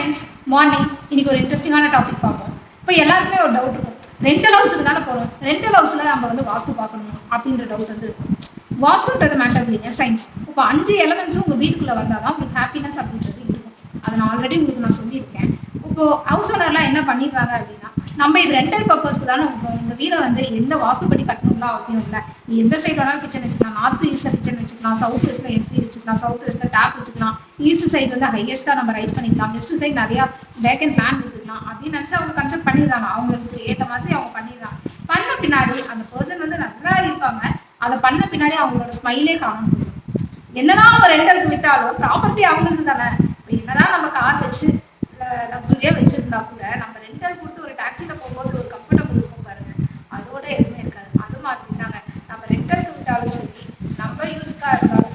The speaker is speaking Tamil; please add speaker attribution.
Speaker 1: Friends, morning. இன்னைக்கு ஒரு இன்ட்ரெஸ்டிங்கான டாபிக் பார்ப்போம். இப்போ எல்லாருக்குமே ஒரு டவுட் இருக்கும். ரெண்டல் ஹவுஸுக்கு தானே போகிறோம், ரெண்டல் ஹவுஸில் நம்ம வந்து வாஸ்து பார்க்கணும் அப்படின்ற டவுட் வந்து இருக்கும். வாஸ்துன்றது மேட்டர் இல்லைங்க, சயின்ஸ். இப்போ 5 எலமெண்ட்ஸும் உங்கள் வீட்டுக்குள்ளே வந்தால் தான் உங்களுக்கு ஹாப்பினஸ் அப்படின்றது இருக்கும். அதை நான் ஆல்ரெடி உங்களுக்கு நான் சொல்லியிருக்கேன். இப்போது ஹவுஸ் ஓனர்லாம் என்ன பண்ணிடுறாங்க அப்படின்னா, நம்ம இது ரெண்டல் பர்பஸ்க்கு தானே விடுறோம், இந்த வீடை வந்து எந்த வாஸ்துப்படி கட்டணும்லாம் அவசியம் இல்லை. எந்த சைடு வேணாலும் கிச்சன் வச்சுக்கலாம், நார்த் ஈஸ்ட்ல கிச்சன் வச்சுக்கலாம், சவுத் வெஸ்ட்ல என்ட்ரி வச்சுக்கலாம், சவுத் வெஸ்ட்ல டேப் வச்சுக்கலாம், ஈஸ்ட் சைடு வந்து ஹையஸ்ட்டாக நம்ம ரைஸ் பண்ணிக்கலாம், வெஸ்ட் சைடு நிறையா வேக்கன்ட் லேண்ட் விட்டுக்கலாம் அப்படின்னு நினச்சி அவங்க கன்செப்ட் பண்ணிடுறாங்க. அவங்களுக்கு ஏற்ற மாதிரி அவங்க பண்ணிடுறாங்க. பண்ண பின்னாடி அந்த பர்சன் வந்து நல்லா இருப்பாங்க. அதை பண்ண பின்னாடி அவங்களோட ஸ்மைலே காணும். என்னதான் அவங்க ரெண்டலுக்கு விட்டாலும் ப்ராப்பர்ட்டி அவங்களுக்கு தானே. இப்போ என்னதான் நம்ம கார் வச்சு லக்ஸுரியா வச்சிருந்தா கூட நம்ம ரெண்டல் கொடுத்து ஒரு டாக்ஸில போகும்போது ஒரு கம்ஃபர்டபுள் இருக்கும் பாருங்க, அதோட எதுவுமே இருக்காது. அது மாதிரி தாங்க நம்ம ரெண்டலுக்கு விட்டாலும் சரி, நம்ம யூஸ்க்காக இருந்தாலும்